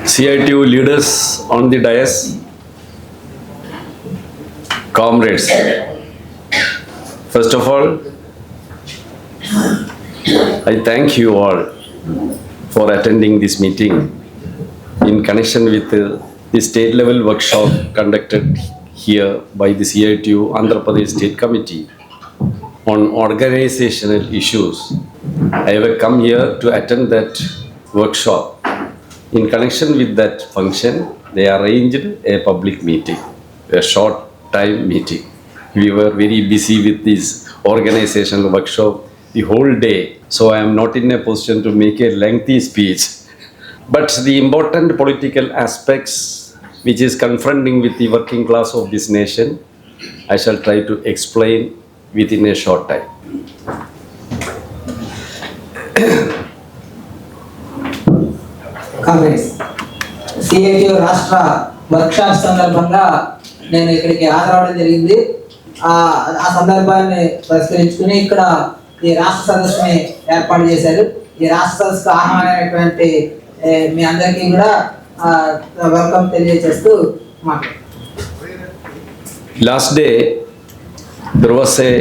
CITU leaders on the dais, comrades. First of all, I thank you all for attending this meeting in connection with the state level workshop conducted here by the CITU Andhra Pradesh State Committee on organizational issues. I have come here to attend that workshop. In connection with that function, they arranged a public meeting, a short time meeting. We were very busy with this organizational workshop the whole day, so I am not in a position to make a lengthy speech. But the important political aspects which is confronting with the working class of this nation, I shall try to explain within a short time. Congress CITU రాష్ట్ర workshop సందర్భంగా నేను ఇక్కడికి హాజరవడం జరిగింది. ఆ సందర్భాన్ని పరిష్కరించుకుని ఇక్కడ ఈ రాష్ట్ర సదస్సుని ఏర్పాటు చేశారు. ఈ రాష్ట్ర సదస్సుకు ఆహ్వానమైనటువంటి మీ అందరికీ కూడా వెల్కమ్ తెలియజేస్తూ మాట్లాడు. Last day, there was a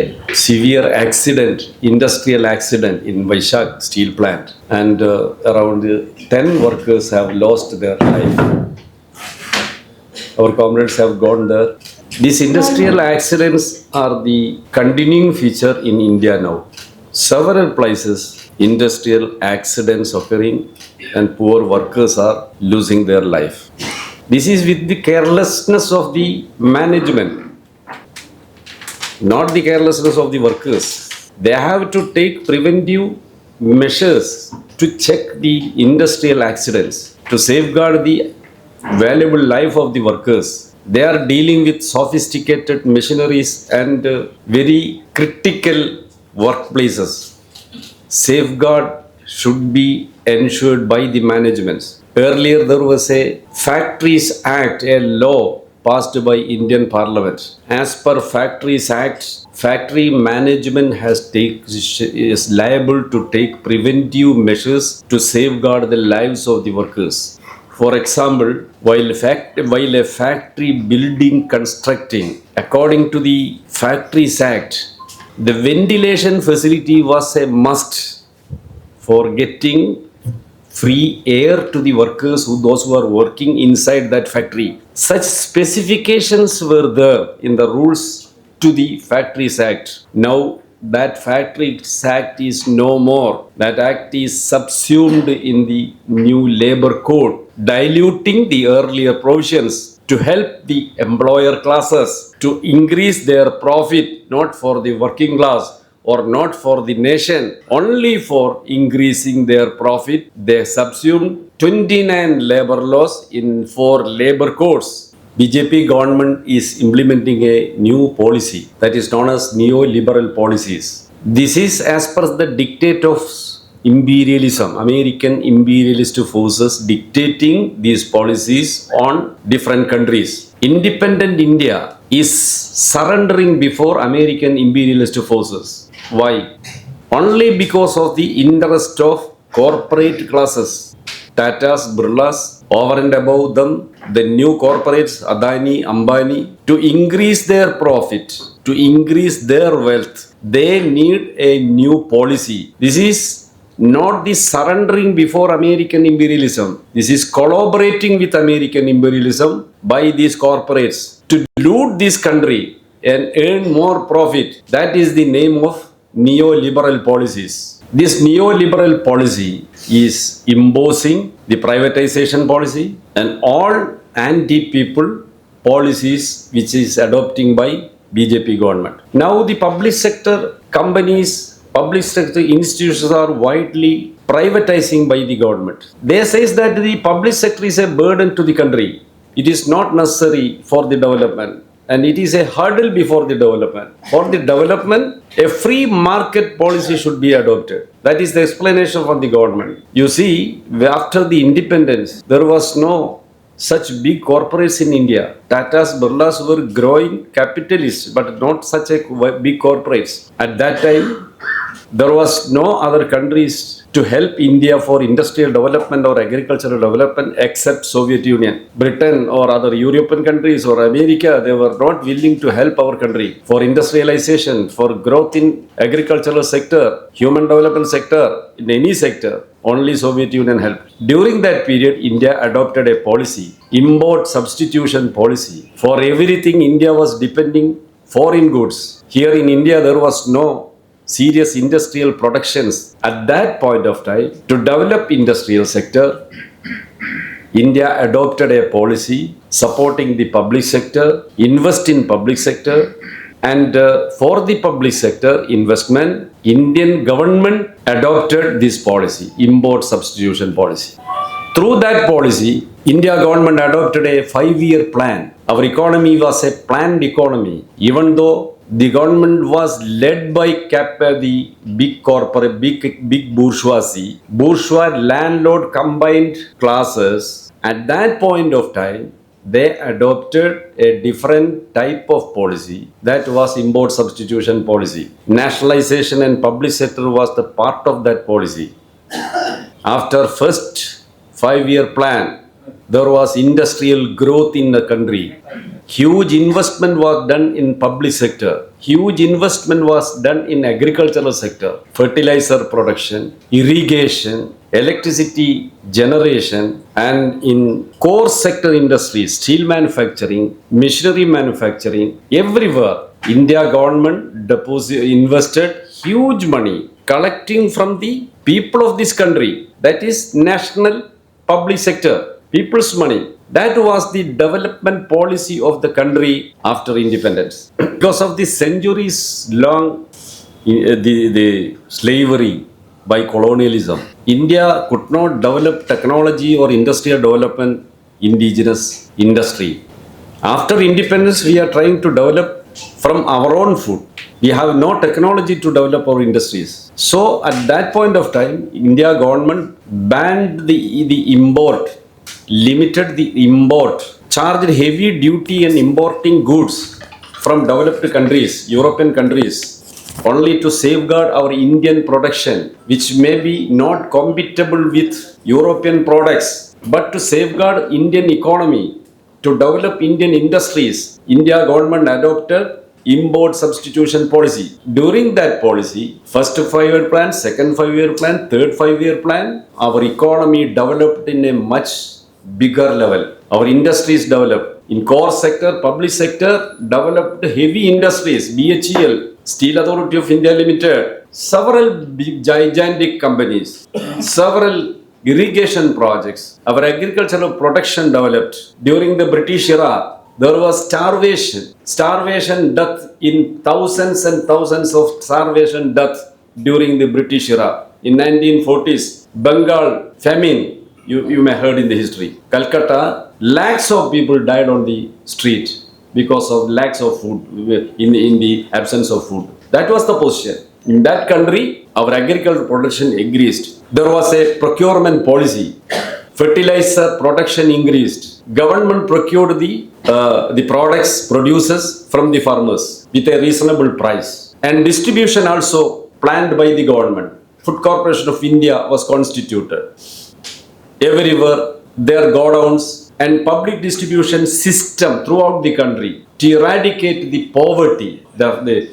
severe accident, industrial accident in Vijayawada steel plant, and around 10 workers have lost their life. Our comrades have gone there. These industrial accidents are the continuing feature in India now. Several places, industrial accidents occurring and poor workers are losing their life. This is with the carelessness of the management, not the carelessness of the workers. They have to take preventive measures to check the industrial accidents, to safeguard the valuable life of the workers. They are dealing with sophisticated machineries and very critical workplaces. Safeguard should be ensured by the management. Earlier there was a Factories Act, a law passed by Indian Parliament. As per Factories Act, factory management is liable to take preventive measures to safeguard the lives of the workers. For example, while a factory building constructing, according to the Factories Act, the ventilation facility was a must for getting free air to the workers, those who are working inside that factory. Such specifications were there in the rules to the Factories Act. Now that Factories Act is no more. That act is subsumed in the new labor code, diluting the earlier provisions to help the employer classes to increase their profit, not for the working class or not for the nation, only for increasing their profit. They subsumed 29 labor laws in 4 labor codes. BJP government is implementing a new policy that is known as neoliberal policies. This is as per the dictate of imperialism, American imperialist forces dictating these policies on different countries. Independent India is surrendering before American imperialist forces. Why? Only because of the interest of corporate classes, Tatas, Birlas, over and above them, the new corporates, Adani, Ambani, to increase their profit, to increase their wealth. They need a new policy. This is not the surrendering before American imperialism. This is collaborating with American imperialism by these corporates to loot this country and earn more profit. That is the name of neoliberal policies. This neoliberal policy is imposing the privatization policy and all anti-people policies which is adopting by BJP government. Now the public sector companies, public sector institutions are widely privatizing by the government. They say that the public sector is a burden to the country. It is not necessary for the development, and it is a hurdle before the development. For the development, a free market policy should be adopted. That is the explanation from the government. You see, after the independence, there was no such big corporates in India. Tatas, Birlas were growing capitalists, but not such a big corporates. At that time, There was no other countries to help India for industrial development or agricultural development except Soviet Union. Britain or other European countries or America, they were not willing to help our country for industrialization, for growth in agricultural sector, human development sector, in any sector. Only Soviet Union helped. During that period, India adopted a policy, import substitution policy. For everything, India was depending foreign goods. Here in India, there was no serious industrial productions at that point of time. To develop industrial sector, India adopted a policy supporting the public sector, invest in public sector, and for the public sector investment, Indian government adopted this policy, import substitution policy. Through that policy, India government adopted a 5-year plan. Our economy was a planned economy, even though the government was led by the big corporate, big bourgeois landlord combined classes. At that point of time, they adopted a different type of policy, that was import substitution policy. Nationalization and public sector was the part of that policy. After first 5-year plan, there was industrial growth in the country. Huge investment was done in public sector. Huge investment was done in agricultural sector, fertilizer production, irrigation, electricity generation, and in core sector industries, steel manufacturing, machinery manufacturing, everywhere. India government invested huge money collecting from the people of this country. That is national public sector, people's money. That was the development policy of the country after independence. Because of the centuries long the slavery by colonialism, India could not develop technology or industrial development, indigenous industry. After independence, we are trying to develop from our own food. We have no technology to develop our industries. So at that point of time, India government banned the import, limited the import, charged heavy duty in importing goods from developed countries, European countries, only to safeguard our Indian production, which may be not compatible with European products, but to safeguard Indian economy, to develop Indian industries. India government adopted import substitution policy. During that policy, first 5-year plan, second 5-year plan, third 5-year plan, our economy developed in a much bigger level. Our industries developed. In core sector, public sector, developed heavy industries, BHEL, Steel Authority of India Limited, several big gigantic companies, several irrigation projects. Our agricultural production developed. During the British era, there was starvation death, in thousands and thousands of starvation death during the British era. In 1940s, Bengal famine, you may heard in the history. Calcutta, lakhs of people died on the street because of lacks of food, in the absence of food. That was the position. In that country, our agricultural production increased. There was a procurement policy. Fertilizer production increased. Government procured the products, producers from the farmers with a reasonable price. And distribution also planned by the government. Food Corporation of India was constituted. Everywhere, their godowns and public distribution system throughout the country to eradicate the poverty, the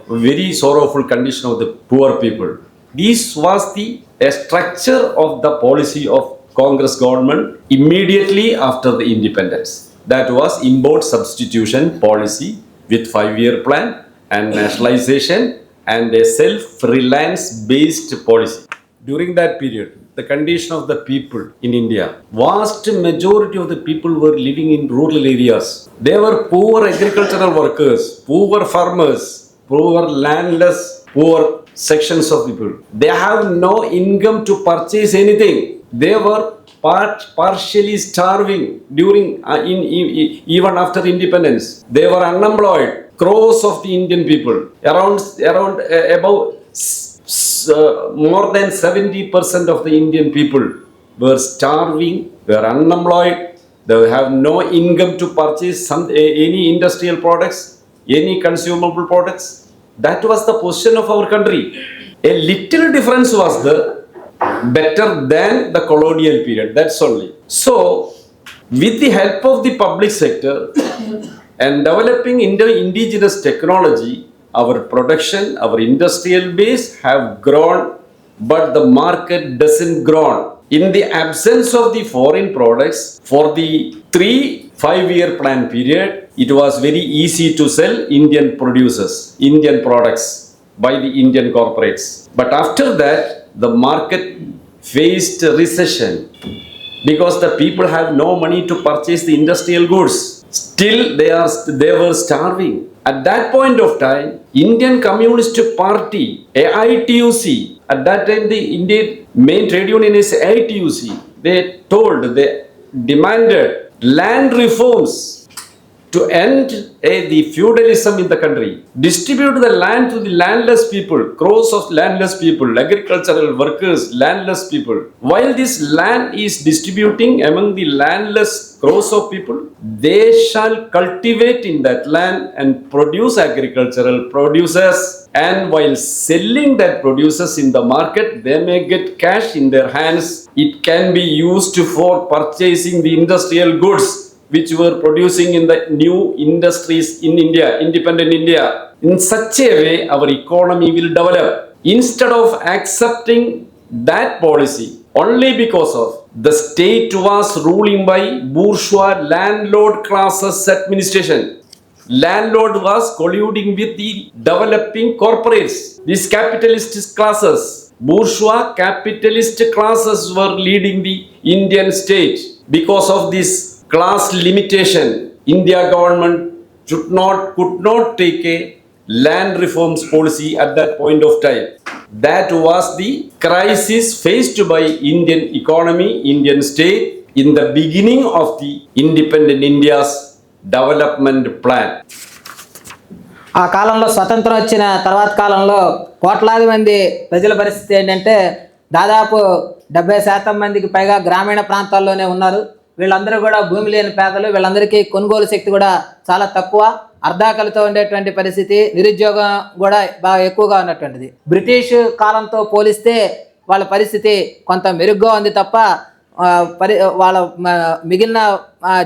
very sorrowful condition of the poor people. This was the structure of the policy of Congress government immediately after the independence. That was import substitution policy with 5-year plan and nationalization and a self-reliance based policy. During that period, the condition of the people in India, vast majority of the people were living in rural areas. They were poor agricultural workers, poor farmers, poor landless, poor sections of people. They have no income to purchase anything. They were partially starving during even after independence. They were unemployed. Crores of the Indian people, around about more than 70% of the Indian people were starving, were unemployed. They have no income to purchase any industrial products, any consumable products. That was the position of our country. A little difference was there, better than the colonial period. That's only. So, with the help of the public sector and developing indigenous technology, our production, our industrial base have grown, but the market doesn't grow. In the absence of the foreign products, for the 3-5 year plan period, it was very easy to sell Indian producers, Indian products by the Indian corporates. But after that, the market faced recession because the people have no money to purchase the industrial goods. Still, they were starving. At that point of time, Indian Communist Party, AITUC, at that time the Indian main trade union is AITUC, they demanded land reforms to end the feudalism in the country, distribute the land to the landless people, crores of landless people, agricultural workers, landless people. While this land is distributing among the landless crores of people, they shall cultivate in that land and produce agricultural produces, and while selling that produces in the market, they may get cash in their hands. It can be used for purchasing the industrial goods which were producing in the new industries in India, independent India. In such a way, our economy will develop. Instead of accepting that policy, only because of the state was ruling by bourgeois landlord classes administration. Landlord was colluding with the developing corporates. These capitalist classes, bourgeois capitalist classes were leading the Indian state. Because of this class limitation, India government could not take a land reforms policy at that point of time. That was the crisis faced by Indian economy, Indian state in the beginning of the independent India's development plan. ఆ కాలంలో స్వతంత్రం వచ్చిన తర్వాత కాలంలో కోట్లాది మంది ప్రజల పరిస్థితి ఏంటంటే దాదాపు 70% మందికి పైగా గ్రామీణ ప్రాంతాల్లోనే ఉన్నారు. వీళ్ళందరూ కూడా భూమి లేని పేదలు. వీళ్ళందరికీ కొనుగోలు శక్తి కూడా చాలా తక్కువ, అర్ధాకలితో ఉండేటువంటి పరిస్థితి, నిరుద్యోగం కూడా బాగా ఎక్కువగా ఉన్నటువంటిది. బ్రిటిష్ కాలంతో పోలిస్తే వాళ్ళ పరిస్థితి కొంత మెరుగ్గా ఉంది తప్ప వాళ్ళ మిగిలిన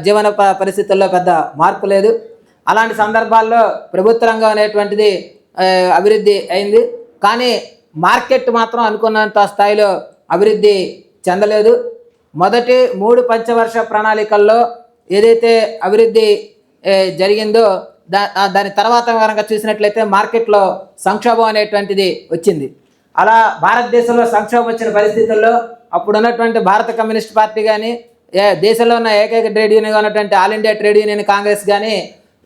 జీవన పరిస్థితుల్లో పెద్ద మార్పు లేదు. అలాంటి సందర్భాల్లో ప్రభుత్వ రంగం అనేటువంటిది అభివృద్ధి అయింది, కానీ మార్కెట్ మాత్రం అనుకున్నంత స్థాయిలో అభివృద్ధి చెందలేదు. మొదటి 3 పంచవర్ష ప్రణాళికల్లో ఏదైతే అభివృద్ధి జరిగిందో దాని తర్వాత కనుక చూసినట్లయితే మార్కెట్లో సంక్షోభం అనేటువంటిది వచ్చింది. అలా భారతదేశంలో సంక్షోభం వచ్చిన పరిస్థితుల్లో అప్పుడు ఉన్నటువంటి భారత కమ్యూనిస్ట్ పార్టీ కానీ, దేశంలో ఉన్న ఏకైక ట్రేడ్ యూనియన్గా ఉన్నటువంటి all India trade union Congress కానీ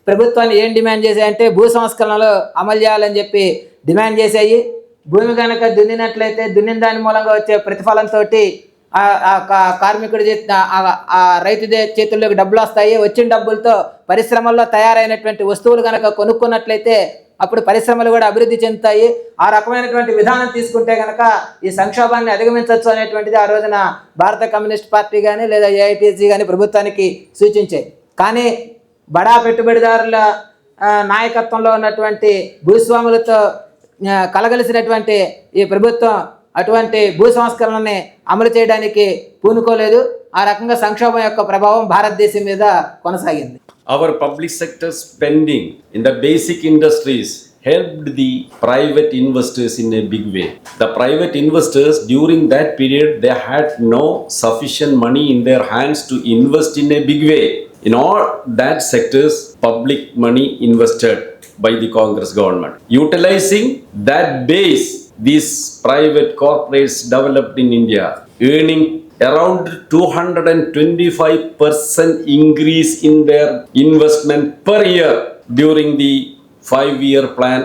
ప్రభుత్వాన్ని ఏం డిమాండ్ చేశాయంటే భూ సంస్కరణలు అమలు చేయాలని చెప్పి డిమాండ్ చేశాయి. భూమి కనుక దున్నినట్లయితే దున్నిన దాని మూలంగా వచ్చే ప్రతిఫలంతో కార్మికుడి రైతు చేతుల్లోకి డబ్బులు వస్తాయి. వచ్చిన డబ్బులతో పరిశ్రమల్లో తయారైనటువంటి వస్తువులు కనుక కొనుక్కున్నట్లయితే అప్పుడు పరిశ్రమలు కూడా అభివృద్ధి చెందుతాయి. ఆ రకమైనటువంటి విధానం తీసుకుంటే కనుక ఈ సంక్షోభాన్ని అధిగమించవచ్చు అనేటువంటిది ఆ రోజున భారత కమ్యూనిస్ట్ పార్టీ కానీ లేదా ఏఐటీసీ కానీ ప్రభుత్వానికి సూచించాయి. కానీ బడా పెట్టుబడిదారుల నాయకత్వంలో ఉన్నటువంటి భూస్వాములతో కలగలిసినటువంటి ఈ ప్రభుత్వం అటువంటి భూ సంస్కరణని అమలు చేయడానికి పూనుకోలేదు. ఆ రకంగా సంక్షోభం యొక్క ప్రభావం భారతదేశం మీద కొనసాగింది. Our public sector spending in the basic industries helped the private investors in a big way. The private investors during that period, they had no sufficient money in their hands to invest in a big way. In all that sectors, public money invested by the Congress government. Utilizing that base, these private corporates developed in India, earning around 225% increase in their investment per year during the 5-year plan,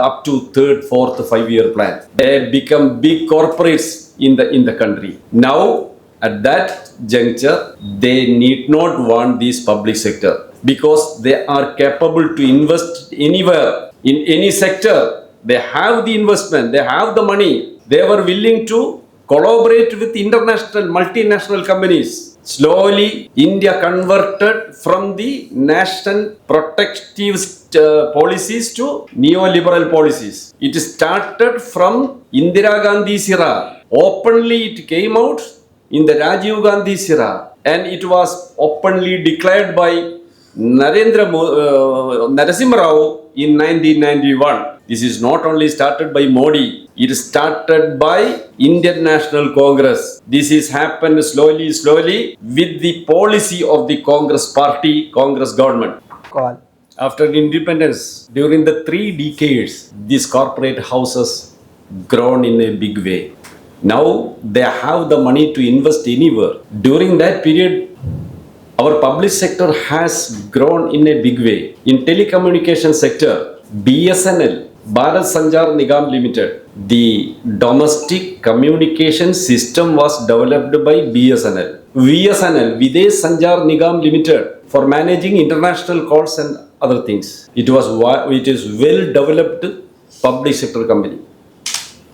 up to 3rd, 4th, 5-year plan. They become big corporates in the country. Now, at that juncture, they need not want this public sector because they are capable to invest anywhere, in any sector. They have the investment, they have the money. They were willing to collaborate with international, multinational companies Slowly, India converted from the national protective policies to neoliberal policies. It started from Indira Gandhi's era. Openly, it came out in the Rajiv Gandhi's era, and it was openly declared by Narasimha Rao in 1991. This is not only started by Modi, it started by Indian National Congress. This is happened slowly with the policy of the Congress party, Congress government. కావాలి. After independence, during the 3 decades, these corporate houses grown in a big way. Now they have the money to invest anywhere. During that period, our public sector has grown in a big way. In telecommunication sector, BSNL, Bharat Sanchar Nigam Limited, the domestic communication system was developed by BSNL. VSNL, Videsh Sanchar Nigam Limited, for managing international calls and other things. It is well developed public sector company.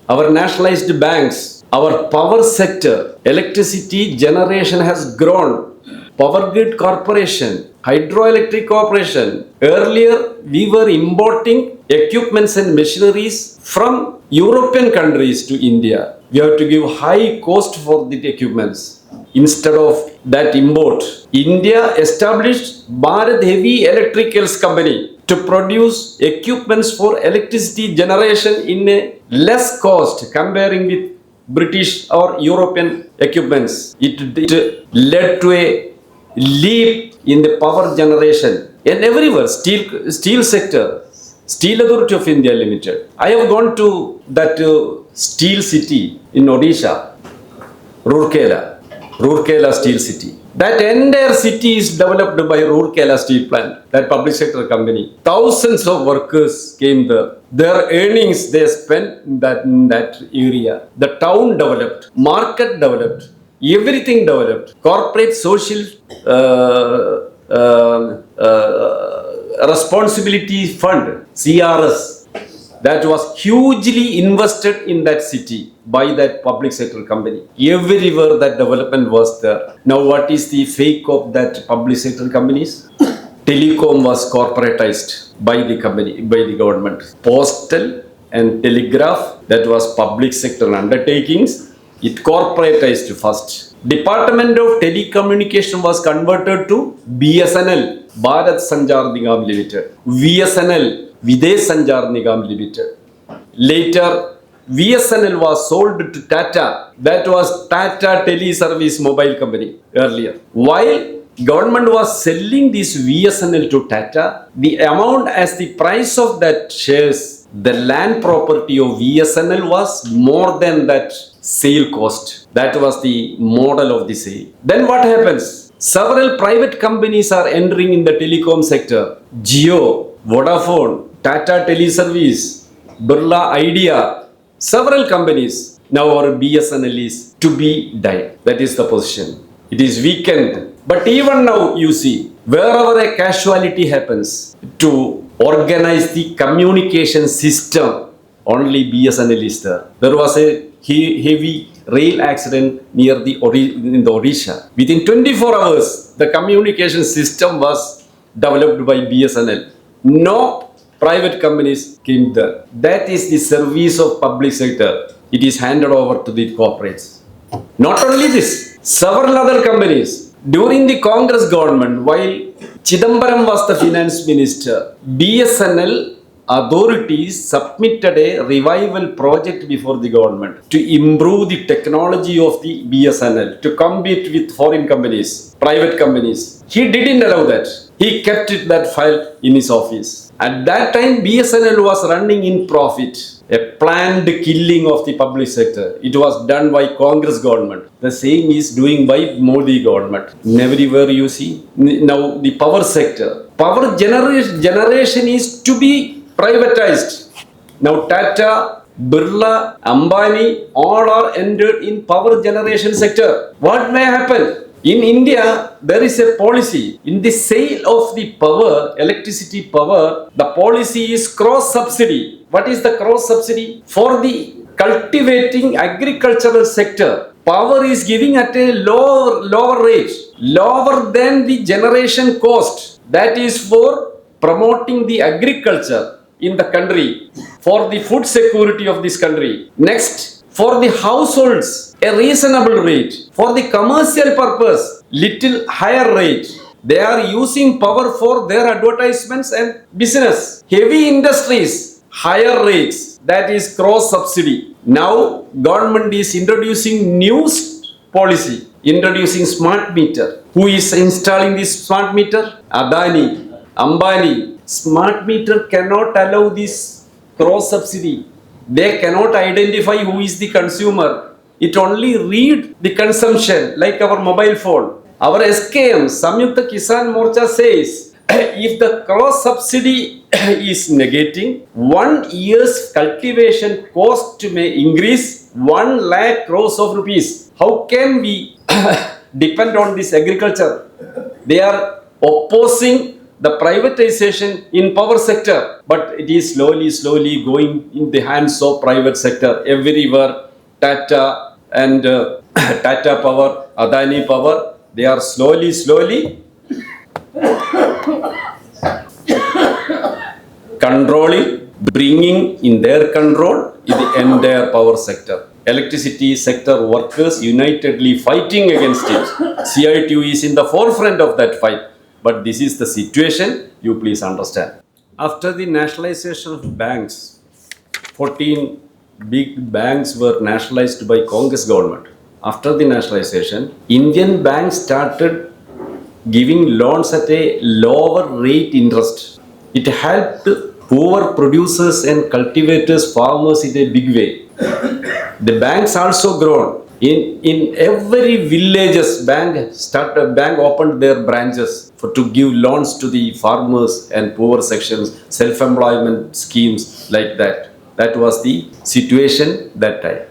Our nationalized banks, our power sector, electricity generation has grown. Power Grid Corporation, Hydroelectric Corporation. Earlier, we were importing equipments and machineries from European countries to India. We have to give high cost for the equipments. Instead of that import, India established Bharat Heavy Electricals Company to produce equipments for electricity generation in a less cost comparing with British or European equipments. It led to a leap in the power generation and everywhere. Steel sector, Steel Authority of India Limited. I have gone to that steel city in Odisha, Rourkela Steel City. That entire city is developed by Rourkela Steel Plant, that public sector company. Thousands of workers came there. Their earnings they spent in that area. The town developed, market developed, everything developed. Corporate social responsibility fund, CRS, that was hugely invested in that city by that public sector company. Everywhere that development was there. Now what is the fake of that public sector companies? Telecom was corporatized by the company, by the government. Postal and telegraph, that was public sector undertakings. It corporatized first. Department of Telecommunication was converted to BSNL, Bharat Sanchar Nigam Limited. VSNL, Videsh Sanchar Nigam Limited. Later, VSNL was sold to Tata. That was Tata Teleservice Mobile Company earlier. While government was selling this VSNL to Tata, the amount as the price of that shares, the land property of VSNL was more than that sale cost. That was the model of the sale. Then what happens? Several private companies are entering in the telecom sector. Jio, Vodafone, Tata Teleservice, Birla Idea, several companies. Now our BSNL is to be died. That is the position. It is weakened. But even now you see, wherever a casualty happens, to organize the communication system, only BSNL is there. There was a heavy rail accident near in the Odisha. Within 24 hours, the communication system was developed by BSNL. No private companies came there. That is the service of public sector. It is handed over to the corporates. Not only this, several other companies. During the Congress government, while Chidambaram was the finance minister, BSNL authorities submitted a revival project before the government to improve the technology of the BSNL, to compete with foreign companies, private companies. He didn't allow that. He kept that file in his office. At that time, BSNL was running in profit. A planned killing of the public sector. It was done by Congress government. The same is doing by Modi government. Everywhere you see. Now the power sector. Power generation is to be privatized. Now Tata, Birla, Ambani, all are entered in power generation sector. What may happen? In India, there is a policy. In the sale of the power, electricity power, the policy is cross subsidy. What is the cross subsidy? For the cultivating agricultural sector, power is giving at a lower rate, lower than the generation cost. That is for promoting the agriculture in the country, for the food security of this country. Next, for the households, a reasonable rate. For the commercial purpose, little higher rate. They are using power for their advertisements and business. Heavy industries, higher rates. That is cross subsidy. Now, government is introducing new policy, introducing smart meter. Who is installing this smart meter? Adani, Ambani. Smart meter cannot allow this cross subsidy. They cannot identify who is the consumer. It only read the consumption like our mobile phone. Our SKM, Samyukta Kisan Morcha says, if the cross subsidy is negating, 1 year's cultivation cost may increase 1 lakh crores of rupees. How can we depend on this agriculture? They are opposing the privatization in power sector, but it is slowly going in the hands of private sector. Everywhere, Tata and Tata Power, Adani Power, they are slowly controlling, bringing in their control the entire power sector. Electricity sector workers unitedly fighting against it. CITU is in the forefront of that fight. But this is the situation, you please understand. After the nationalization of banks, 14 big banks were nationalized by Congress government. After the nationalization, Indian banks started giving loans at a lower rate interest. It helped poor producers and cultivators, farmers in a big way. The banks also grown. In every villages, bank opened their branches to give loans to the farmers and poor sections, self-employment schemes like that. That was the situation that time.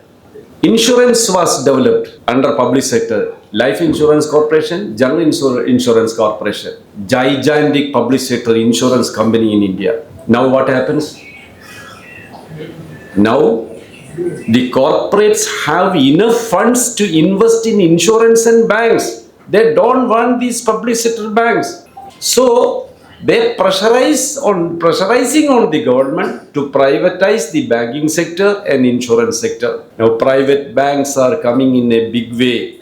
Insurance was developed under public sector. Life Insurance Corporation, General Insurance Corporation, gigantic public sector insurance company in India. Now what happens? Now the corporates have enough funds to invest in insurance and banks. They don't want these public sector banks. So they pressurizing on the government to privatize the banking sector and insurance sector. Now private banks are coming in a big way.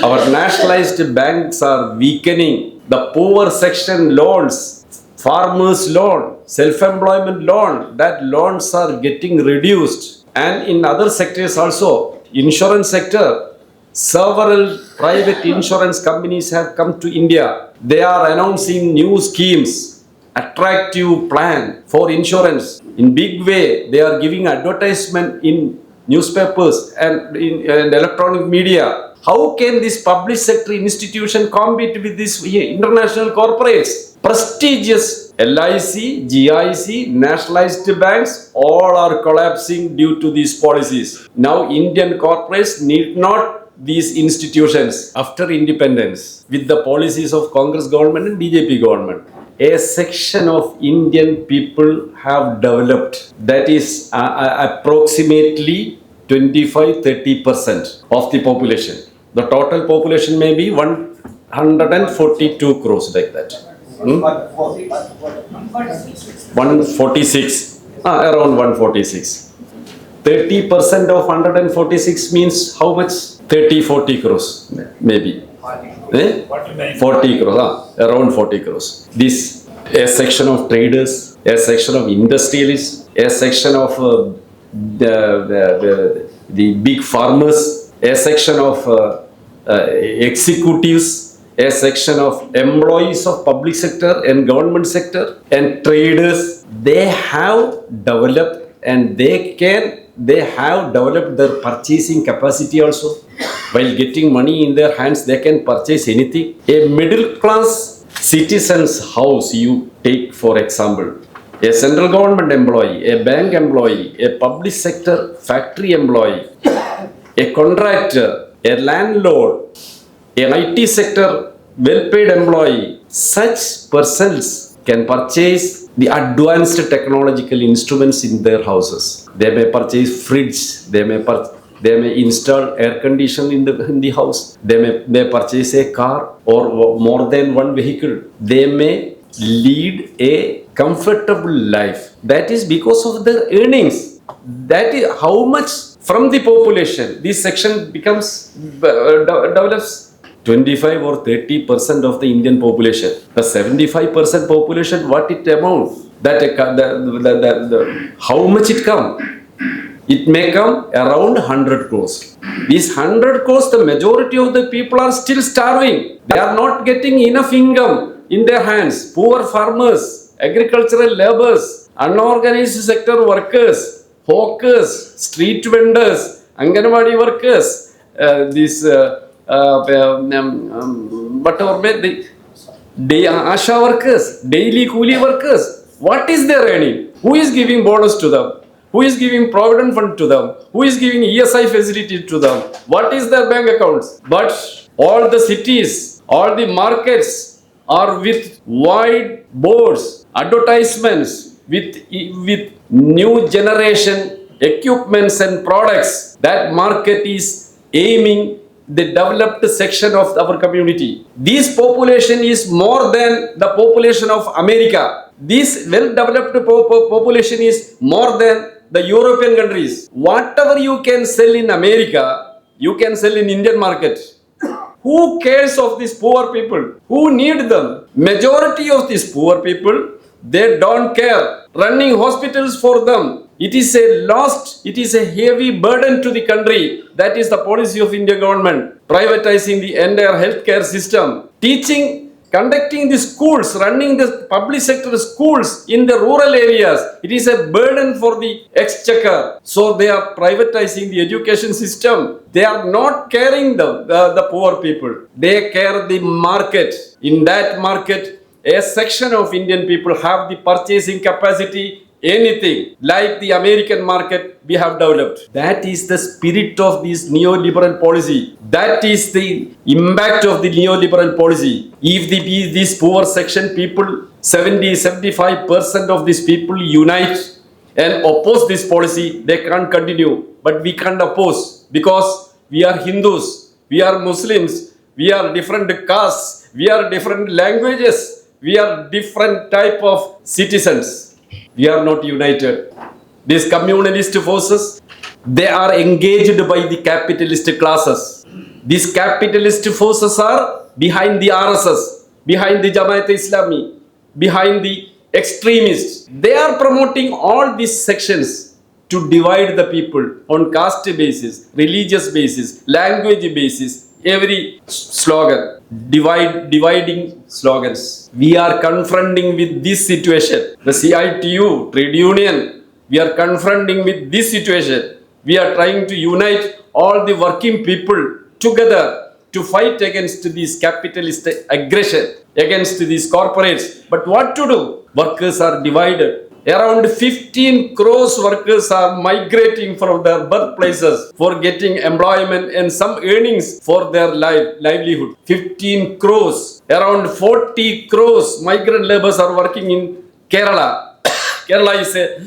Our nationalized banks are weakening. The poor section loans, farmers loan, self-employment loan, that loans are getting reduced. And in other sectors also, insurance sector, several private insurance companies have come to India. They are announcing new schemes, attractive plan for insurance. In big way, they are giving advertisement in newspapers and in electronic media. How can this public sector institution compete with these international corporates? Prestigious LIC, GIC, nationalized banks, all are collapsing due to these policies. Now Indian corporates need not these institutions. After independence, with the policies of Congress government and BJP government, a section of Indian people have developed, that is approximately 25-30% of the population. The total population may be 142 crores like that. 146, around 146. 30% of 146 means how much? 30-40 crores maybe. 40 crores, around 40 crores. This, a section of traders, a section of industrialists, a section of the big farmers, a section of executives, a section of employees of public sector and government sector and traders. They have developed and they have developed their purchasing capacity also. While getting money in their hands, they can purchase anything. A middle class citizen's house, you take for example, a central government employee, a bank employee, a public sector factory employee, a contractor, a landlord, an IT sector well-paid employee, such persons can purchase the advanced technological instruments in their houses. They may purchase fridge, they They may install air condition in the house. They may purchase a car or more than one vehicle. They may lead a comfortable life. That is because of their earnings. That is how much from the population this section becomes develops. 25 or 30% of the Indian population. The 75% population, what it amounts? That how much it come? It may come around 100 crores. These 100 crores, the majority of the people are still starving. They are not getting enough income in their hands. Poor farmers, agricultural laborers, unorganized sector workers, hawkers, street vendors, Anganwadi workers, whatever the Asha workers, daily coolie workers. What is their earning? Who is giving bonus to them? Who is giving provident fund to them? Who is giving ESI facility to them? What is their bank accounts? But all the cities, all the markets are with wide boards, advertisements, with new generation equipments and products. That market is aiming the developed section of our community. This population is more than the population of America. This well-developed population is more than the European countries. Whatever you can sell in America, you can sell in Indian market. Who cares of these poor people? Who need them? Majority of these poor people, they don't care. Running hospitals for them. It is a heavy burden to the country. That is the policy of Indian government. Privatizing the entire healthcare system. Conducting the schools, running the public sector schools in the rural areas. It is a burden for the exchequer. So they are privatizing the education system. They are not caring the poor people. They care the market. In that market, a section of Indian people have the purchasing capacity. Anything like the American market we have developed. That is the spirit of this neoliberal policy. That is the impact of the neoliberal policy. If this poor section people, 75% of these people unite and oppose this policy, they can't continue. But we can't oppose because we are Hindus, we are Muslims, we are different castes, we are different languages, we are different type of citizens. We are not united. These communalist forces, they are engaged by the capitalist classes. These capitalist forces are behind the RSS, behind the Jamaat Islami, behind the extremists. They are promoting all these sections to divide the people on caste basis, religious basis, language basis, every slogan, dividing slogans. We are confronting with this situation. The CITU, trade union, we are confronting with this situation. We are trying to unite all the working people together to fight against this capitalist aggression, against these corporates. But what to do? Workers are divided. Around 15 crores workers are migrating from their birthplaces for getting employment and some earnings for their livelihood. 15 crores. Around 40 crores migrant laborers are working in Kerala. Kerala is a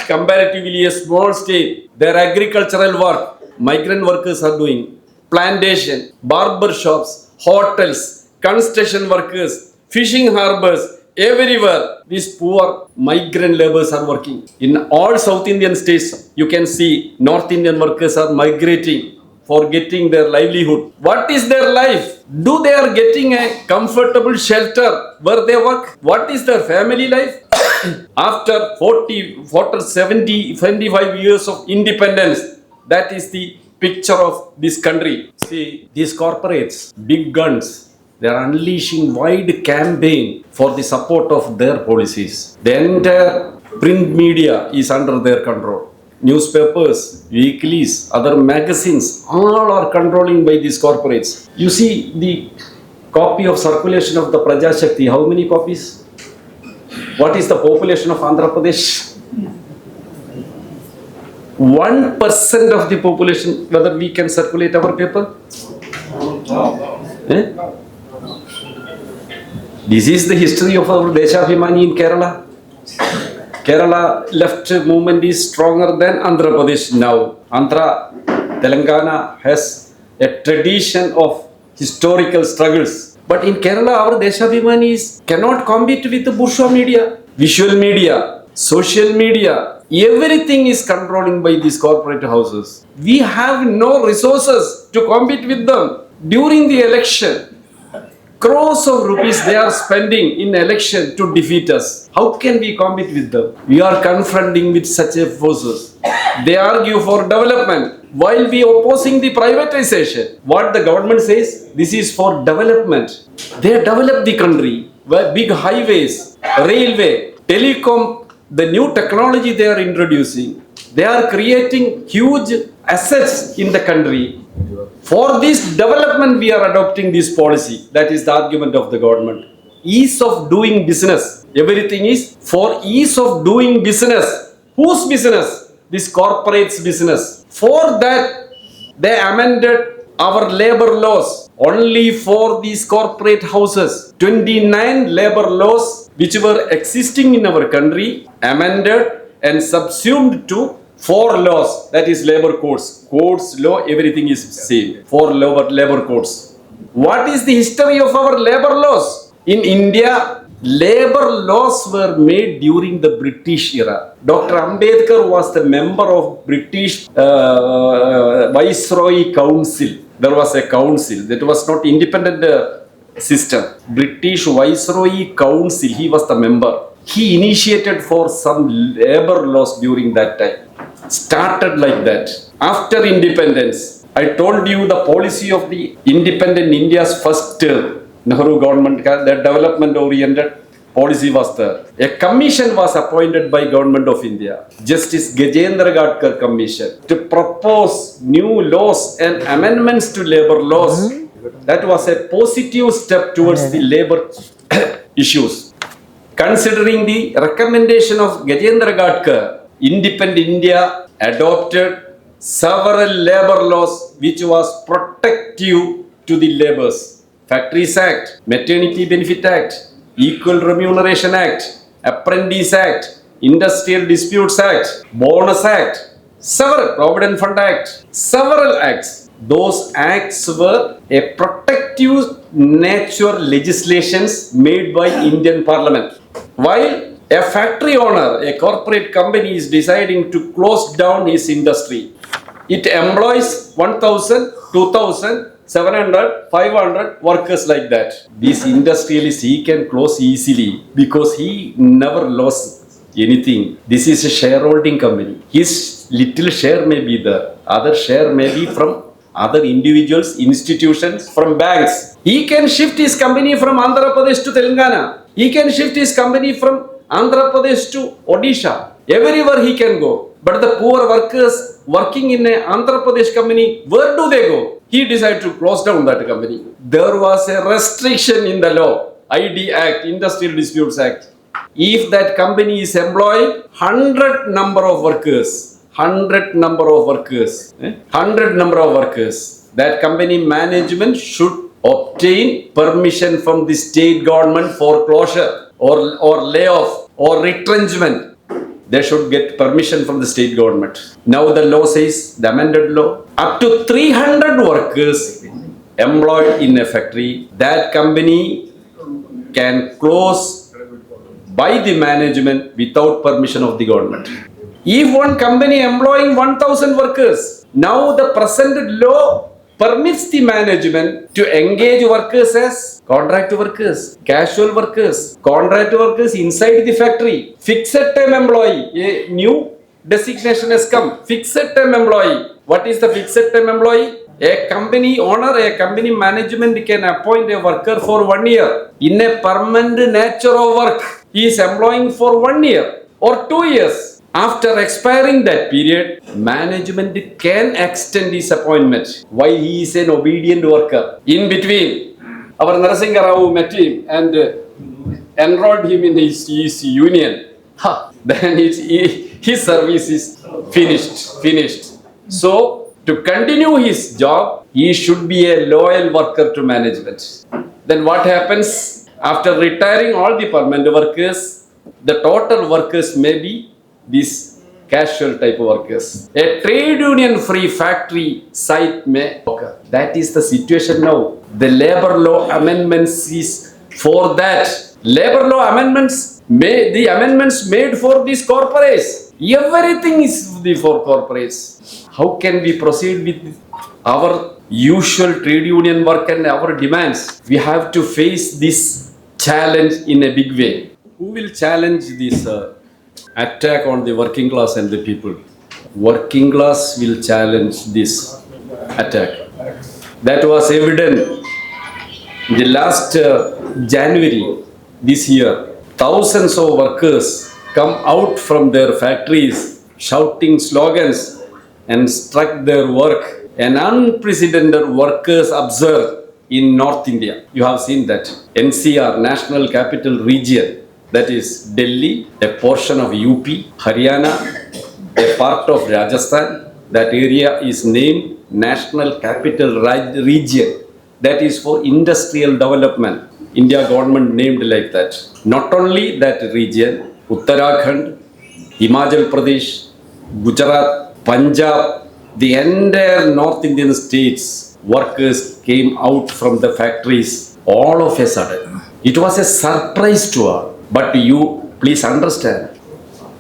comparatively a small state. Their agricultural work, migrant workers are doing. Plantation, barber shops, hotels, construction workers, fishing harbors, everywhere these poor migrant laborers are working. In all South Indian states, you can see North Indian workers are migrating for getting their livelihood. What is their life? Do they are getting a comfortable shelter where they work? What is their family life? After 75 years of independence, that is the picture of this country. See, these corporates, big guns, they are unleashing wide campaign for the support of their policies. The entire print media is under their control. Newspapers, weeklies, other magazines, all are controlling by these corporates. You see the copy of circulation of the Praja Shakti, how many copies? What is the population of Andhra Pradesh? 1% of the population, whether we can circulate our paper? This is the history of our Deshabhimani in Kerala. Kerala left movement is stronger than Andhra Pradesh now. Andhra Telangana has a tradition of historical struggles. But in Kerala, our Deshabhimanis cannot compete with the bourgeois media, visual media, social media. Everything is controlling by these corporate houses. We have no resources to compete with them. During the election, crores of rupees they are spending in election to defeat us. How can we compete with them? We are confronting with such a forces. They argue for development while we opposing the privatization. What the government says, this is for development. They develop the country, big highways, railway, telecom, the new technology they are introducing. They are creating huge assets in the country. For this development, we are adopting this policy. That is the argument of the government. Ease of doing business. Everything is for ease of doing business. Whose business? This corporate's business. For that, they amended our labor laws only for these corporate houses. 29 labor laws which were existing in our country, amended and subsumed to 4 laws, that is labor codes. Codes, law, everything is same. 4 labor codes. What is the history of our labor laws? In India, labor laws were made during the British era. Dr. Ambedkar was the member of British Viceroy Council. There was a council. That was not independent system. British Viceroy Council, he was the member. He initiated for some labor laws during that time. Started like that. After independence, I told you the policy of the independent India's first term, Nehru government, the development oriented policy was there. A commission was appointed by government of India, Justice Gajendra Gadkar Commission, to propose new laws and amendments to labor laws. That was a positive step towards the labor issues. Considering the recommendation of Gajendra Gadkar, independent India adopted several labor laws which was protective to the laborers. Factories Act, Maternity Benefit Act, Equal Remuneration Act, Apprentice Act, Industrial Disputes Act, Bonus Act, several Provident Fund Act, several acts. Those acts were a protective nature legislations made by Indian Parliament. While a factory owner, a corporate company is deciding to close down his industry, it employs 1,000, 2,000, 700, 500 workers like that. This industrialist, he can close easily because he never lost anything. This is a shareholding company. His little share may be there. Other share may be from other individuals, institutions, from banks. He can shift his company from Andhra Pradesh to Telangana. He can shift his company from Andhra Pradesh to Odisha. Everywhere he can go. But the poor workers working in a Andhra Pradesh company, where do they go? He decided to close down that company. There was a restriction in the law, ID Act, Industrial Disputes Act. If that company is employing 100 number of workers, 100 number of workers, 100 number of workers, that company management should obtain permission from the state government for closure or layoff or retrenchment. They should get permission from the state government. Now the law says, the amended law, up to 300 workers employed in a factory, that company can close by the management without permission of the government. If one company employing 1,000 workers, now the present law permits the management to engage workers as contract workers, casual workers, contract workers inside the factory, fixed term employee. A new designation has come, fixed term employee. What is the fixed term employee? A company owner, a company management can appoint a worker for 1 year. In a permanent nature of work, he is employing for 1 year or 2 years. After expiring that period, management can extend his appointment while he is an obedient worker. In between, our Narasingha Rao met him and enrolled him in his union. Then his service is finished. So, to continue his job, he should be a loyal worker to management. Then what happens? After retiring all the permanent workers, the total workers may be these casual type of workers. A trade union free factory site may occur. That is the situation now. The labor law amendments is for that. Labor law amendments, the amendments made for these corporates. Everything is for corporates. How can we proceed with our usual trade union work and our demands? We have to face this challenge in a big way. Who will challenge this attack on the working class and the people? Working class will challenge this attack. That was evident the last January this year. Thousands of workers come out from their factories shouting slogans and struck their work. An unprecedented workers observed in North India. You have seen that. NCR, National Capital Region, that is Delhi, a portion of UP, Haryana, a part of Rajasthan. That area is named National Capital Region. That is for industrial development. India government named like that. Not only that region, Uttarakhand, Himachal Pradesh, Gujarat, Punjab, the entire North Indian states, workers came out from the factories all of a sudden. It was a surprise to all. But you please understand,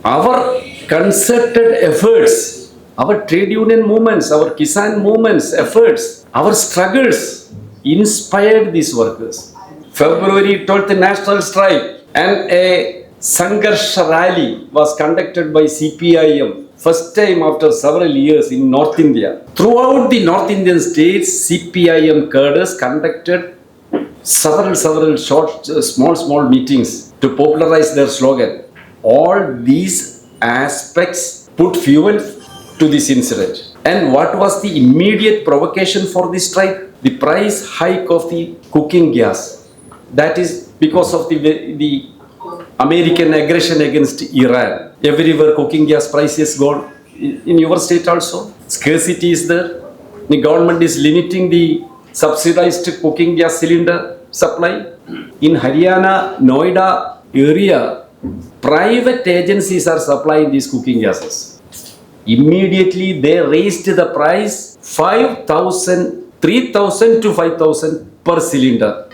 our concerted efforts, our trade union movements, our Kisan movements, efforts, our struggles inspired these workers. February 12th national strike and a Sangharsh rally was conducted by CPIM. First time after several years in North India. Throughout the North Indian states, CPIM cadres conducted several short, small meetings to popularize their slogan. All these aspects put fuel to this incident. And what was the immediate provocation for this strike? The price hike of the cooking gas. That is because of the American aggression against Iran. Everywhere cooking gas price is gone. In your state also, scarcity is there. The government is limiting the subsidized cooking gas cylinder supply. In Haryana, Noida area, private agencies are supplying these cooking gases. Immediately they raised the price 3,000 to 5,000 per cylinder.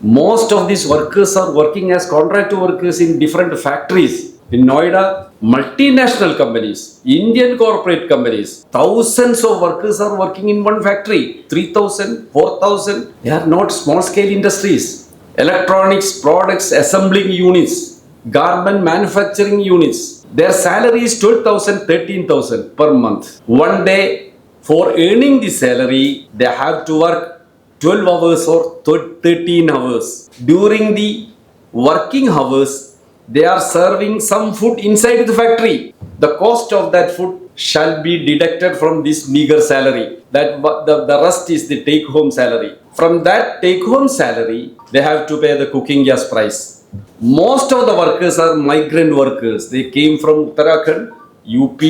Most of these workers are working as contract workers in different factories. In Noida, multinational companies, Indian corporate companies, thousands of workers are working in one factory. 3,000, 4,000. They are not small scale industries. Electronics products assembling units, garment manufacturing units. Their salary is 12,000, 13,000 per month. One day, for earning the salary, they have to work 12 hours or 13 hours. During the working hours, they are serving some food inside the factory. The cost of that food shall be deducted from this meager salary. That the rest is the take-home salary. From that take-home salary, they have to pay the cooking gas price. Most of the workers are migrant workers. They came from Uttarakhand, UP,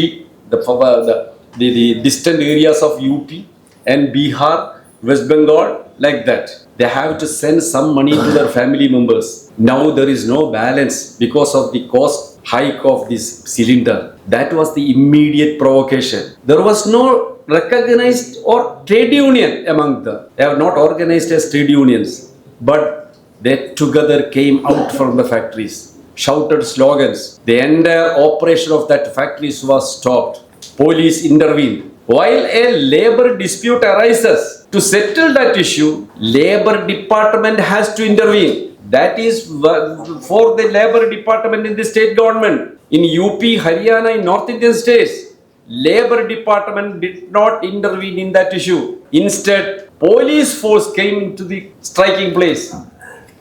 the distant areas of UP and Bihar, West Bengal, like that. They have to send some money to their family members. Now there is no balance because of the cost hike of this cylinder. That was the immediate provocation. There was no recognized or trade union among them. They have not organized as trade unions, but they together came out from the factories, shouted slogans. The entire operation of that factories was stopped. Police intervened. While a labor dispute arises, to settle that issue, Labor Department has to intervene. That is for the Labor Department in the state government. In UP, Haryana, in North Indian states, Labor Department did not intervene in that issue. Instead, police force came into the striking place.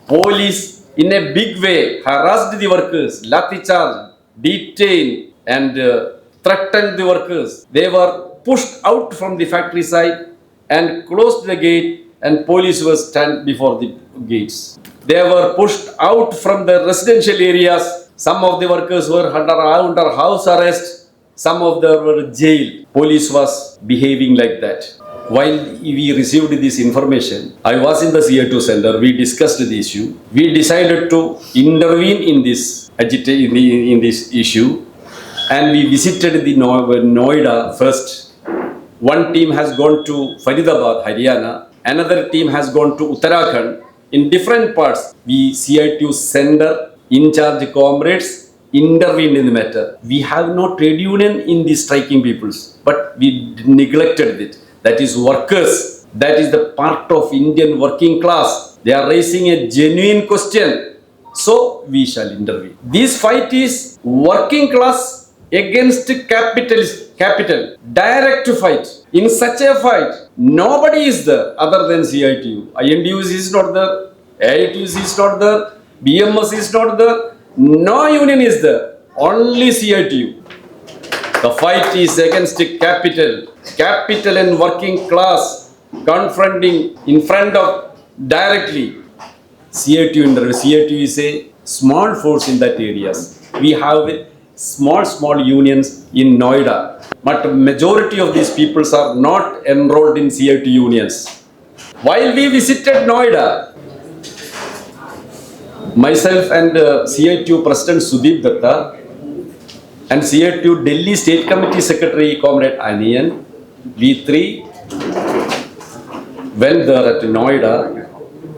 Police, in a big way, harassed the workers, lathi charge, detained and threatened the workers. They were pushed out from the factory side and closed the gate, and police was stand before the gates. They were pushed out from the residential areas. Some of the workers were under house arrest. Some of them were jailed. Police was behaving like that. While we received this information, I was in the CITU center. We discussed the issue. We decided to intervene in this in this issue and we visited the Noida first. One team has gone to Faridabad, Haryana. Another team has gone to Uttarakhand. In different parts, we CITU center in charge comrades intervened in the matter. We have no trade union in the striking peoples, but we neglected it. That is workers. That is the part of Indian working class. They are raising a genuine question. So we shall intervene. This fight is working class against capital. Direct fight. In such a fight, nobody is there other than CITU. INDUs is not there. AITUs is not there. BMS is not there. No union is there. Only CITU. The fight is against capital. Capital and working class confronting in front of directly. CITU is a small force in that areas. We have small unions in Noida, but majority of these peoples are not enrolled in CITU unions. While we visited Noida, myself and CITU President Sudip Datta and CITU Delhi State Committee Secretary Comrade Aniyan, we three went there at Noida,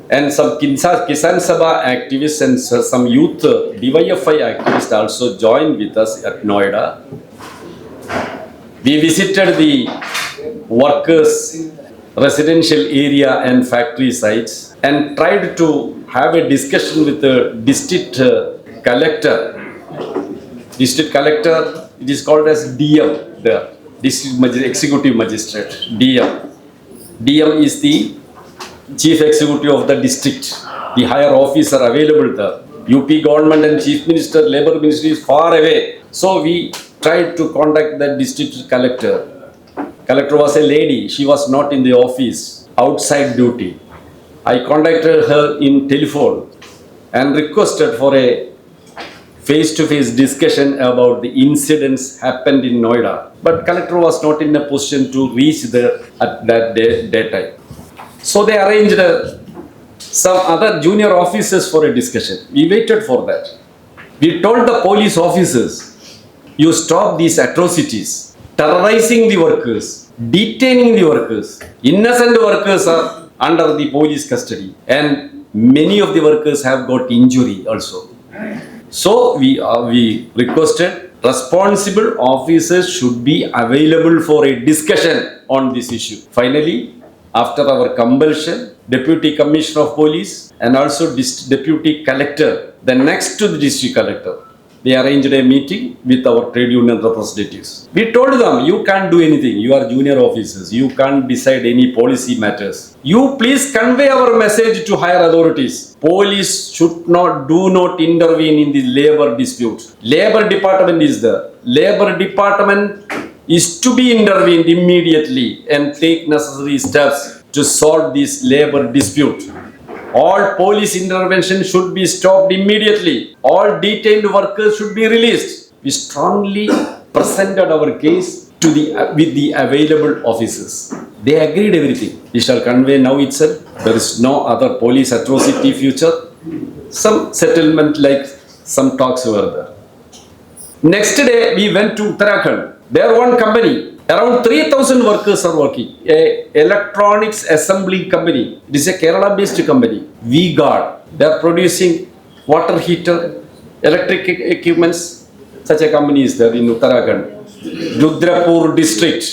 and some Kisan Sabha activists and some youth DYFI activists also joined with us at Noida. We visited the workers' residential area and factory sites and tried to have a discussion with the district collector. District collector, it is called as DM there, District Executive Magistrate, DM. DM is the Chief Executive of the district, the higher officer available there. UP government and Chief Minister, Labour Ministry is far away. So we tried to contact the district collector. Collector was a lady. She was not in the office, outside duty. I contacted her in telephone and requested for a face-to-face discussion about the incidents happened in Noida. But collector was not in a position to reach there at that daytime. So they arranged some other junior officers for a discussion. We waited for that. We told the police officers, you stop these atrocities, terrorizing the workers, detaining the workers. Innocent workers are under the police custody, and many of the workers have got injury also. So we requested responsible officers should be available for a discussion on this issue. Finally, after our compulsion, Deputy Commissioner of Police and also Deputy Collector, the next to the District Collector, they arranged a meeting with our trade union representatives. We told them, you can't do anything. You are junior officers. You can't decide any policy matters. You please convey our message to higher authorities. Police do not intervene in the labor disputes. Labor department is there. Labor department is to be intervened immediately and take necessary steps to solve this labor dispute. All police intervention should be stopped immediately. All detained workers should be released. We strongly presented our case with the available officers. They agreed everything. We shall convey now itself. There is no other police atrocity future. Some settlement like some talks were there. Next day we went to Uttarakhand. There one company, around 3,000 workers are working. A electronics assembly company. It is a Kerala-based company. V-Guard. They are producing water heater, electric equipments. Such a company is there in Uttarakhand. Rudrapur district.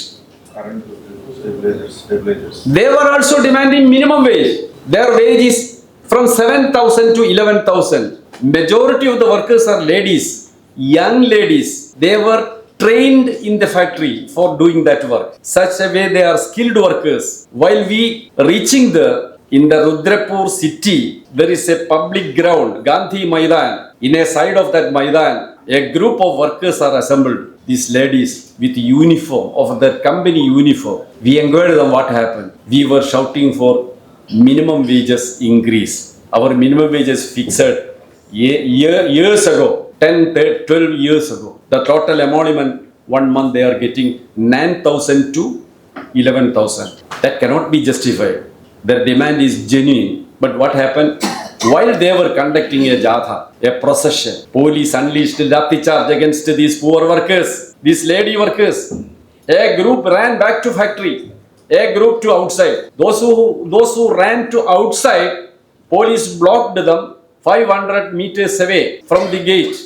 Stabilizers. They were also demanding minimum wage. Their wage is from 7,000 to 11,000. Majority of the workers are ladies, young ladies. They were trained in the factory for doing that work. Such a way they are skilled workers. While we reaching there, in the Rudrapur city, there is a public ground, Gandhi Maidan. In a side of that Maidan, a group of workers are assembled. These ladies with uniform, of their company uniform. We inquired them what happened. We were shouting for minimum wages increase. Our minimum wages fixed years ago, 10, 12 years ago. The total emolument, 1 month they are getting 9,000 to 11,000. That cannot be justified. Their demand is genuine. But what happened? While they were conducting a jatha, a procession, police unleashed lathi charge against these poor workers, these lady workers. A group ran back to factory, a group to outside. Those who ran to outside, police blocked them 500 meters away from the gate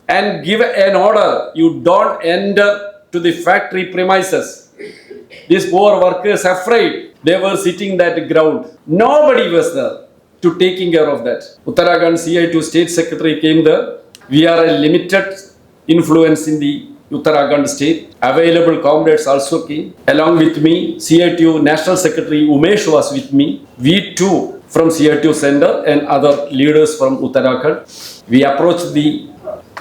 and give an order, you don't enter to the factory premises. These poor workers afraid, they were sitting that ground. Nobody was there to taking care of that. Uttarakhand CITU State Secretary came there. We are a limited influence in the Uttarakhand state. Available comrades also came. Along with me, CITU National Secretary Umesh was with me. We too from CITU Center and other leaders from Uttarakhand. We approached the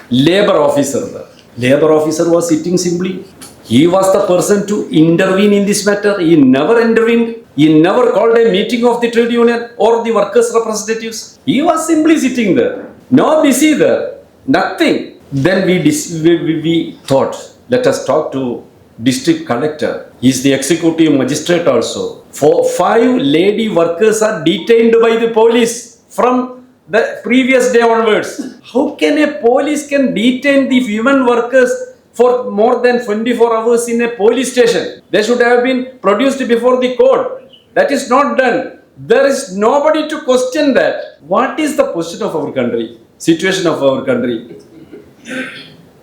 labor officer there. Labor officer was sitting simply. He was the person to intervene in this matter. He never intervened. He never called a meeting of the trade union or the workers' representatives. He was simply sitting there. No busy there. Nothing. Then we thought, let us talk to district collector. He is the executive magistrate also. 5 lady workers are detained by the police from the previous day onwards. How can a police can detain the women workers for more than 24 hours in a police station? They should have been produced before the court. That is not done. There is nobody to question that. What is the position of our country? Situation of our country?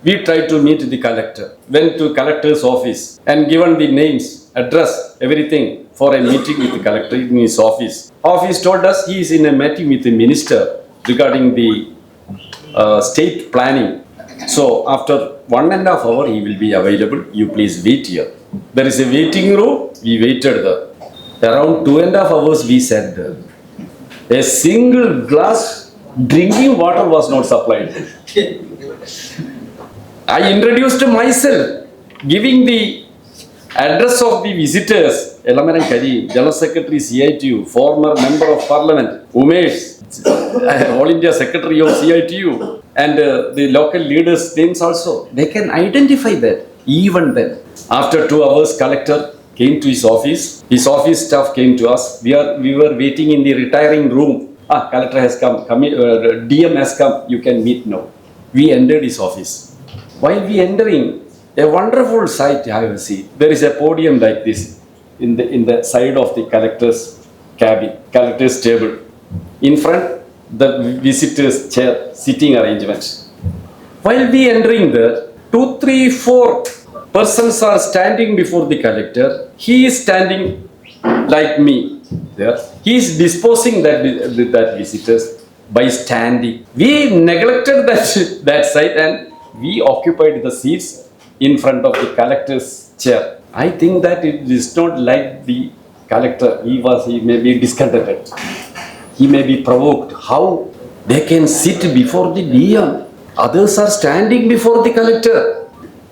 We tried to meet the collector, went to collector's office and given the names, address, everything for a meeting with the collector in his office. Office told us he is in a meeting with the minister regarding the state planning. So after 1.5 hours he will be available. You please wait here. There is a waiting room. We waited there. Around 2.5 hours we sat there. A single glass drinking water was not supplied. I introduced myself, giving the address of the visitors. Elamaram Kareem, General Secretary CITU, former Member of Parliament, Umesh, All India Secretary of CITU, and the local leaders' names also. They can identify that even then. After 2 hours, collector came to his office. His office staff came to us. We were waiting in the retiring room. Collector has come. DM has come. You can meet now. We entered his office. While we entering, a wonderful sight I have seen. There is a podium like this in the side of the collector's cabin, collector's table. In front, the visitor's chair, sitting arrangement. While we entering there, 2, 3, 4 persons are standing before the collector. He is standing like me there. He is disposing that visitors by standing. We neglected that side and we occupied the seats in front of the collector's chair. I think that it is not like the collector. He may be discontented. He may be provoked. How they can sit before the DM? Others are standing before the collector.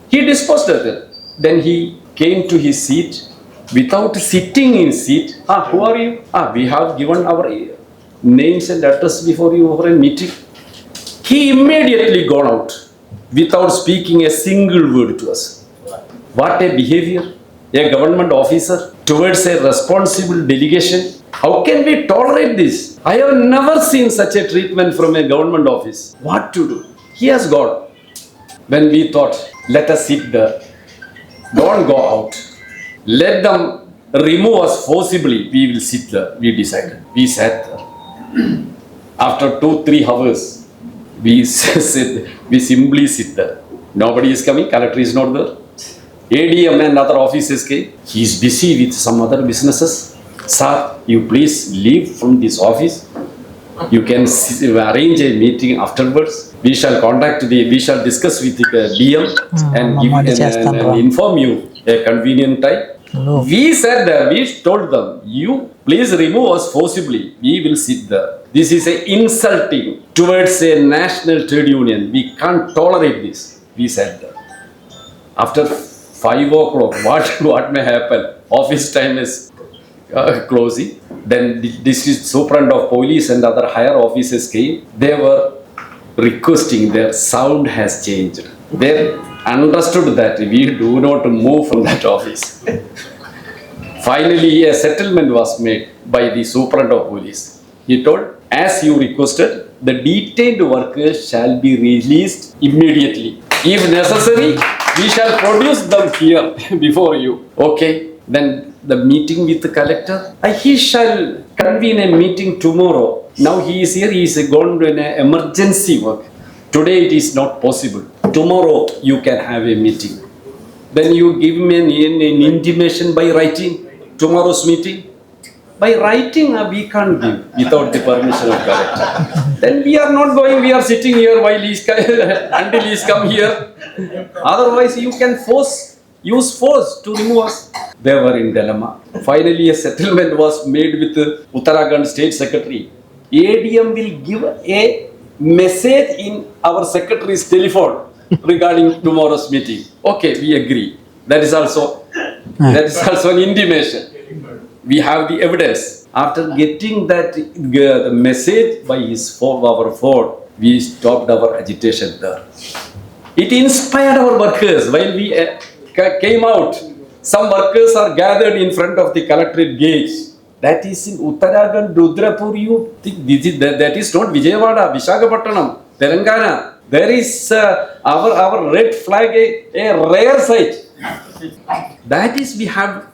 He disposed of it. Then he came to his seat without sitting in seat. Who are you? We have given our names and address before you for a meeting. He immediately gone out without speaking a single word to us. What a behavior, a government officer towards a responsible delegation. How can we tolerate this? I have never seen such a treatment from a government office. What to do? He has gone. When we thought, let us sit there, don't go out. Let them remove us forcibly. We will sit there. We decided. We sat there. After 2-3 hours, we simply sit there. Nobody is coming. Collector is not there. ADM and other offices came. He is busy with some other businesses. Sir, you please leave from this office. You can arrange a meeting afterwards. We shall discuss with the DM and inform you a convenient time. No. We said that, we told them, you please remove us forcibly. We will sit there. This is a insulting towards a national trade union. We can't tolerate this. We said that. After 5 o'clock, what may happen? Office time is closing. Then the district superintendent of police and other higher officers came. They were requesting, their sound has changed. They understood that we do not move from that office. Finally, a settlement was made by the superintendent of police. He told, as you requested, the detained workers shall be released immediately. If necessary, we shall produce them here before you. Okay, then the meeting with the collector, he shall convene a meeting tomorrow. Now he is here, he is gone to an emergency work. Today it is not possible. Tomorrow you can have a meeting. Then you give me an intimation by writing tomorrow's meeting. By writing, we can't give without the permission of collector. Then we are not going, we are sitting here while he is until he is come here. Otherwise, you can use force to remove us. They were in dilemma. Finally, a settlement was made with the Uttarakhand State Secretary. ADM will give a message in our secretary's telephone regarding tomorrow's meeting. Okay, we agree. That is also an intimation. We have the evidence. After getting that the message by our phone, we stopped our agitation there. It inspired our workers. While we came out, some workers are gathered in front of the collectorate gate. That is in Uttarakhand, Rudrapur. You think that is not Vijayawada, Visakhapatnam, Telangana. There is our red flag, a rare sight. That is, we have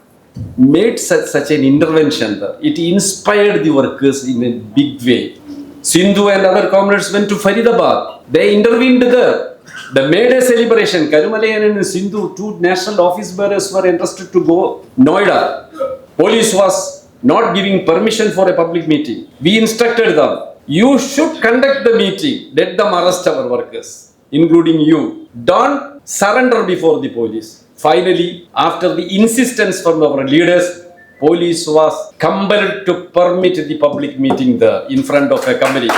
made such an intervention there. It inspired the workers in a big way. Sindhu and other comrades went to Faridabad. They intervened there. They made a celebration. Karumalayan and Sindhu, two national office bearers, were entrusted to go Noida. Police was not giving permission for a public meeting. We instructed them, you should conduct the meeting. Let them arrest our workers, including you. Don't surrender before the police. Finally, after the insistence from our leaders, police was compelled to permit the public meeting there in front of a company.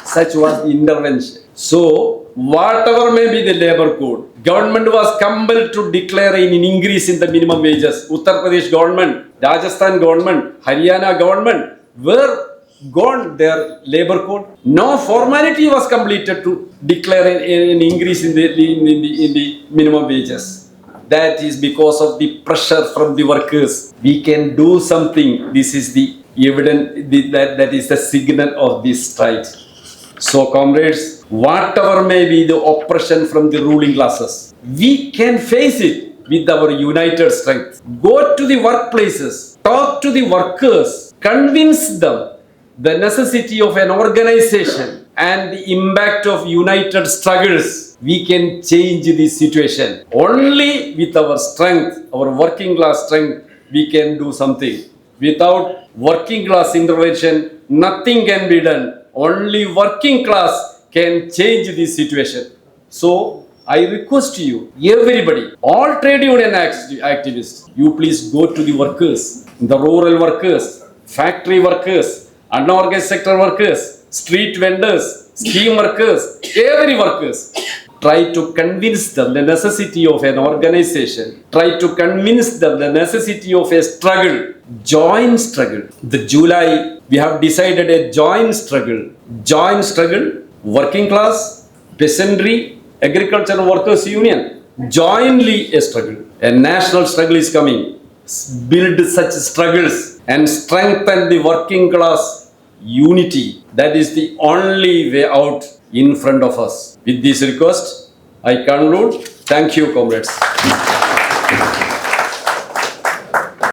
Such was the intervention. So, whatever may be the labor code, government was compelled to declare an increase in the minimum wages. Uttar Pradesh government, Rajasthan government, Haryana government were gone their labor code. No formality was completed to declare an increase in the minimum wages. That is because of the pressure from the workers. We can do something. This is the evidence, that is the signal of this strike. So comrades, whatever may be the oppression from the ruling classes, we can face it with our united strength. Go to the workplaces, talk to the workers, convince them the necessity of an organization and the impact of united struggles. We can change this situation. Only with our strength, our working class strength, we can do something. Without working class intervention, nothing can be done. Only working class can change this situation. So, I request you, everybody, all trade union activists, you please go to the workers, the rural workers, factory workers, unorganized sector workers, street vendors, scheme workers, every workers. Try to convince them the necessity of an organization. Try to convince them the necessity of a struggle, joint struggle. The July, we have decided a joint struggle. Joint struggle, working class, peasantry, agricultural workers union, jointly a struggle. A national struggle is coming. Build such struggles and strengthen the working class unity. That is the only way out in front of us. With this request, I conclude. Thank you, comrades.